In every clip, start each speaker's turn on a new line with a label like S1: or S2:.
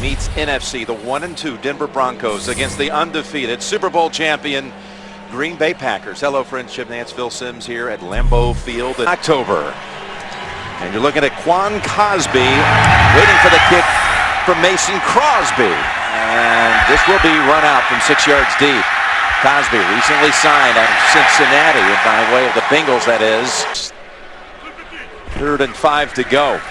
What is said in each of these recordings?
S1: meets NFC, the 1-2 Denver Broncos against the undefeated Super Bowl champion Green Bay Packers. Hello friends, Chip Nance, Phil Simms here at Lambeau Field in October. And you're looking at Quan Cosby waiting for the kick from Mason Crosby. And this will be run out from 6 yards deep. Cosby recently signed out of Cincinnati by way of the Bengals, that is. 3rd and 5 to go.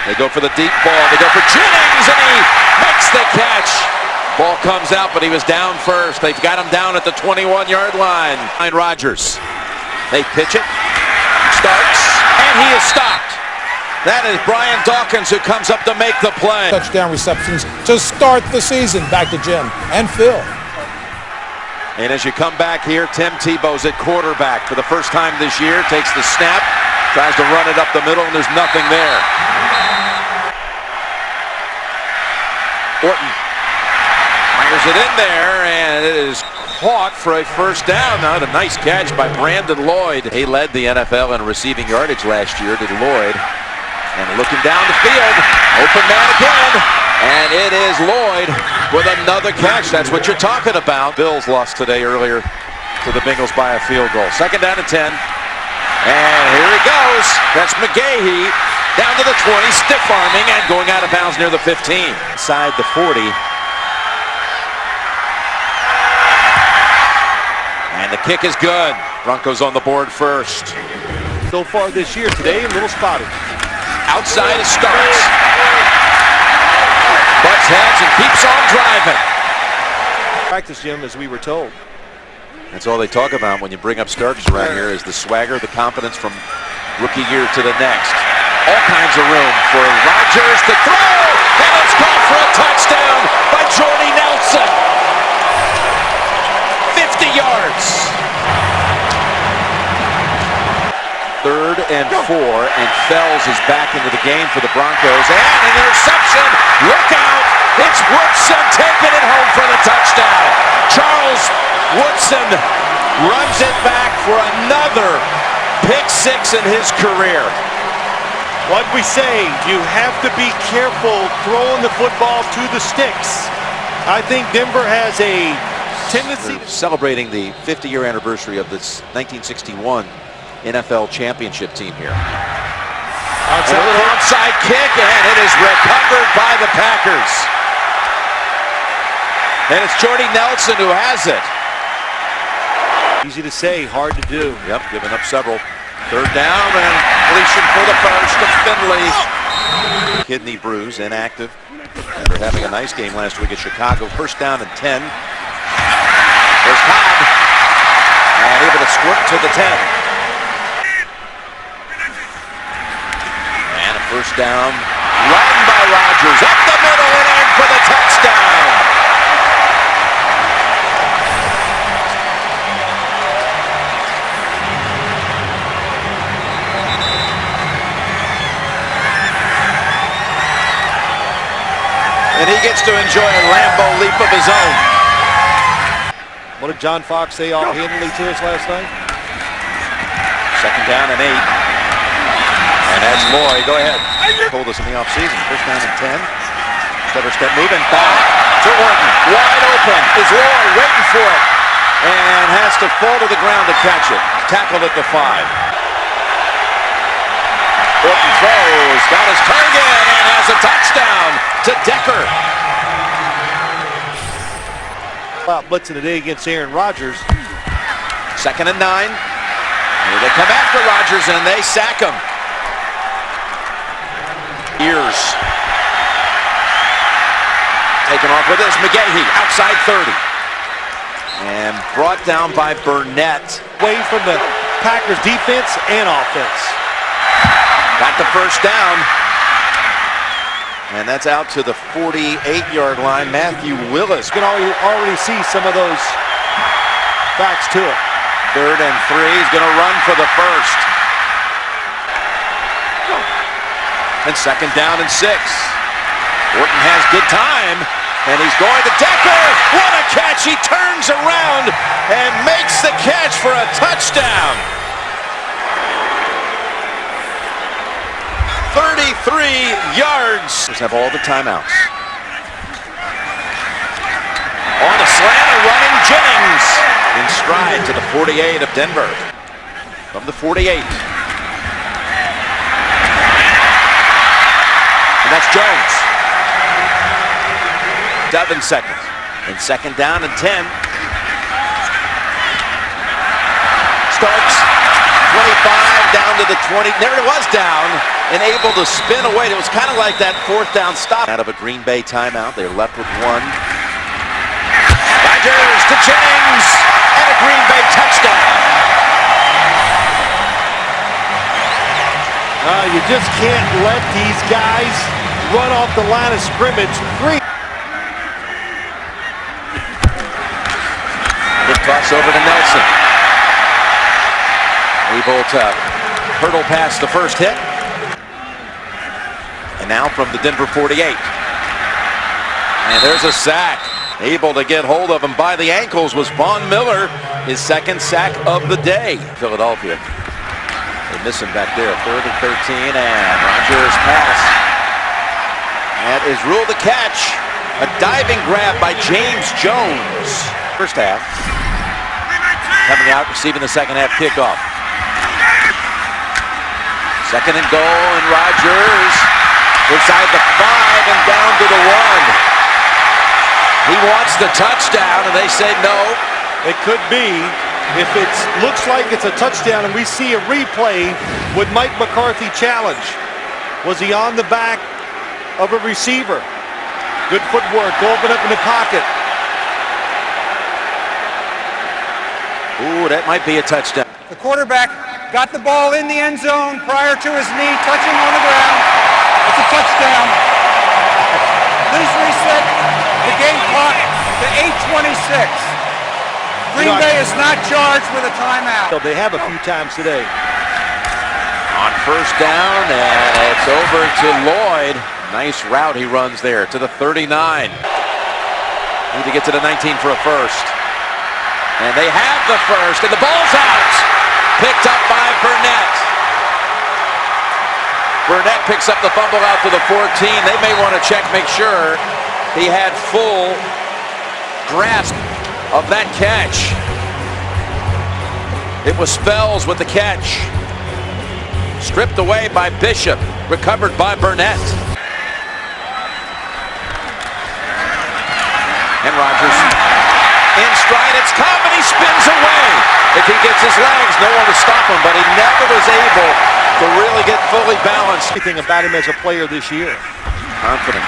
S1: They go for the deep ball. They go for Jennings, and he makes the catch. Ball comes out, but he was down first. They've got him down at the 21-yard line. Aaron Rodgers. They pitch it. Starts, and he is stopped. That is Brian Dawkins who comes up to make the play.
S2: Touchdown receptions to start the season. Back to Jim and Phil.
S1: And as you come back here, Tim Tebow's at quarterback for the first time this year. Takes the snap, tries to run it up the middle, and there's nothing there. Orton fires it in there, and it is caught for a first down. Now, a nice catch by Brandon Lloyd. He led the NFL in receiving yardage last year, did Lloyd. And looking down the field, open man again, and it is Lloyd with another catch. That's what you're talking about. Bills lost today earlier to the Bengals by a field goal. 2nd down and 10. And here he goes. That's McGahee down to the 20, stiff arming and going out of bounds near the 15. Inside the 40. And the kick is good. Broncos on the board first.
S3: So far this year, today a little spotty.
S1: Outside it starts. Butts heads and keeps on driving.
S3: Practice, Jim, as we were told.
S1: That's all they talk about when you bring up starters around here is the swagger, the confidence from rookie year to the next. All kinds of room for Rodgers to throw, and it's caught for a touchdown by Jordy Nelson. 50 yards. 3rd and 4, and Fells is back into the game for the Broncos, and an interception. Look out! It's Woodson taking it home for the touchdown. Charles Woodson runs it back for another pick 6 in his career.
S3: What we say, you have to be careful throwing the football to the sticks. I think Denver has a tendency.
S1: Celebrating the 50-year anniversary of this 1961 NFL championship team here. A little onside kick, and it is recovered by the Packers. And it's Jordy Nelson who has it.
S3: Easy to say, hard to do.
S1: Yep, giving up several. 3rd down, and completion for the first to Finley. Kidney bruise, inactive. After having a nice game last week at Chicago. 1st down and 10. There's Cobb. And able to squirt to the 10. 1st down, run by Rodgers, up the middle and in for the touchdown. And he gets to enjoy a Lambeau leap of his own.
S3: What did John Fox say offhandedly to us last night?
S1: 2nd down and 8. And that's Lloyd. Go ahead. Told us in the offseason. 1st down and 10. Clever step moving back to Orton. Wide open is Lloyd waiting for it. And has to fall to the ground to catch it. Tackled at the 5. Orton throws. Got his target and has a touchdown to Decker.
S3: About blitzing today against Aaron Rodgers.
S1: 2nd and 9. Here they come after Rodgers and they sack him. Ears. Taken off with this. McGahee outside 30. And brought down by Burnett.
S3: Away from the Packers defense and offense.
S1: Got the 1st down. And that's out to the 48-yard line. Matthew Willis.
S3: You can already see some of those backs to it.
S1: 3rd and 3. He's going to run for the 1st. And 2nd down and 6. Orton has good time, and he's going to Decker. What a catch! He turns around and makes the catch for a touchdown. 33 yards. Have all the timeouts. On a slant, a running Jennings in stride to the 48 of Denver. From the 48. And that's Jones. 7 seconds. And second down and 10. Starks 25 down to the 20. There it was, down and able to spin away. It was kind of like that fourth down stop. Out of a Green Bay timeout. They're left with one. Rodgers to Jennings and a Green Bay touchdown.
S3: You just can't let these guys run off the line of scrimmage.
S1: Good toss over to Nelson. Able to hurdle past the first hit. And now from the Denver 48. And there's a sack. Able to get hold of him by the ankles was Von Miller. His second sack of the day. Philadelphia. They miss him back there. 3rd and 13. And Rodgers pass. That is ruled a catch. A diving grab by James Jones. First half. Coming out, receiving the second half kickoff. Second and goal, and Rodgers inside the 5 and down to the 1. He wants the touchdown, and they say no.
S3: It could be. If it looks like it's a touchdown and we see a replay, would Mike McCarthy challenge? Was he on the back of a receiver? Good footwork, open up in the pocket.
S1: Ooh, that might be a touchdown.
S4: The quarterback got the ball in the end zone prior to his knee touching on the ground. It's a touchdown. Please reset the game clock to 8:26. Green Bay is not charged with a timeout.
S3: They have a few times today.
S1: On first down, and it's over to Lloyd. Nice route he runs there to the 39. Need to get to the 19 for a first. And they have the first, and the ball's out. Picked up by Burnett. Burnett picks up the fumble out to the 14. They may want to check, make sure he had full grasp of that catch. It was Fells with the catch. Stripped away by Bishop. Recovered by Burnett. And Rodgers in stride. It's come and he spins away. If he gets his legs, no one to stop him, but he never was able to really get fully balanced.
S3: Anything about him as a player this year.
S1: Confident.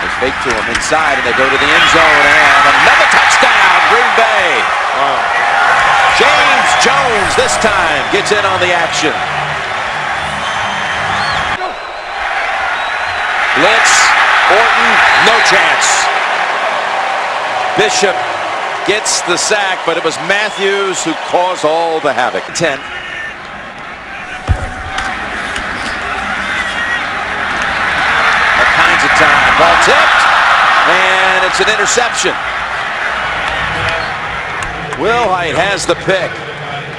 S1: They fake to him inside, and they go to the end zone, and another touchdown, Green Bay.
S3: Wow.
S1: James Jones this time gets in on the action. Blitz, Orton, no chance. Bishop gets the sack, but it was Matthews who caused all the havoc. 10. All kinds of time. Ball tipped, and it's an interception. Wilhite has the pick.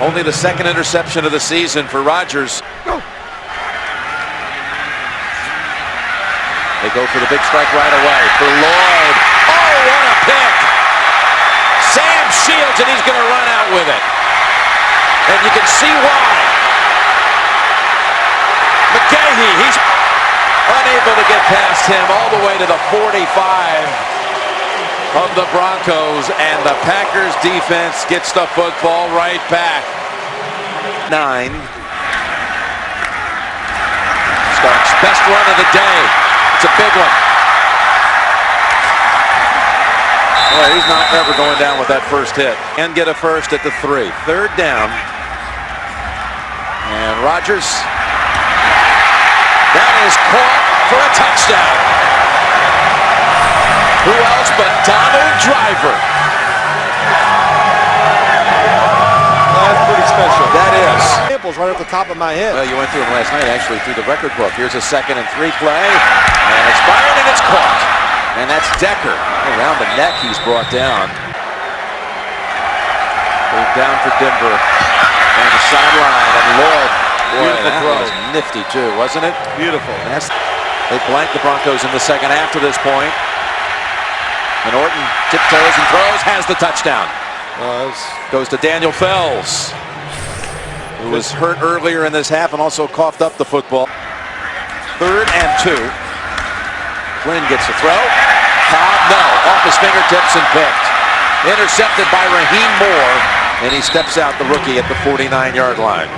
S1: Only the second interception of the season for Rodgers. They go for the big strike right away for Lloyd. Oh, what a pick! Sam Shields, and he's going to run out with it. And you can see why. McGahee, he's unable to get past him all the way to the 45 of the Broncos, and the Packers defense gets the football right back. 9. Starks, best run of the day. It's a big one. Boy, he's not ever going down with that first hit. And get a first at the 3. Third down. And Rodgers. That is caught for a touchdown. Who else but Donald Driver?
S3: That's pretty special.
S1: That is.
S3: Samples right off the top of my head.
S1: Well, you went through him last night, actually, through the record book. Here's a 2nd and 3 play. And it's fired and it's caught. And that's Decker. Around the neck he's brought down. Going down for Denver. On the sideline, and Lloyd Boy,
S3: Beautiful
S1: that
S3: throw.
S1: was nifty too, wasn't it?
S3: Beautiful.
S1: They blanked the Broncos in the second half to this point. And Orton tiptoes and throws, has the touchdown. Goes to Daniel Fells, who was hurt earlier in this half and also coughed up the football. 3rd and 2. Flynn gets a throw. Cobb, no, off his fingertips and picked. Intercepted by Raheem Moore, and he steps out, the rookie, at the 49-yard line.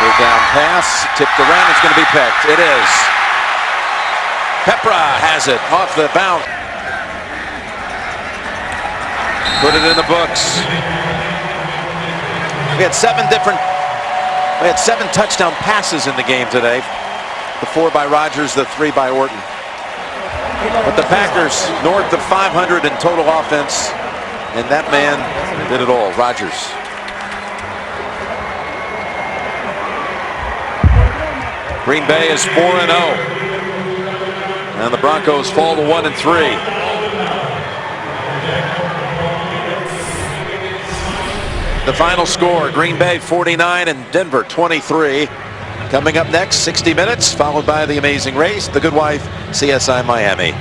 S1: 3rd down pass, tipped around, it's going to be picked. It is. Pepra has it off the bounce. Put it in the books. We had 7 touchdown passes in the game today. The 4 by Rodgers, the 3 by Orton. But the Packers north of 500 in total offense, and that man did it all, Rodgers. Green Bay is 4-0. And the Broncos fall to 1-3. The final score, Green Bay 49 and Denver 23. Coming up next, 60 Minutes, followed by The Amazing Race, The Good Wife, CSI Miami.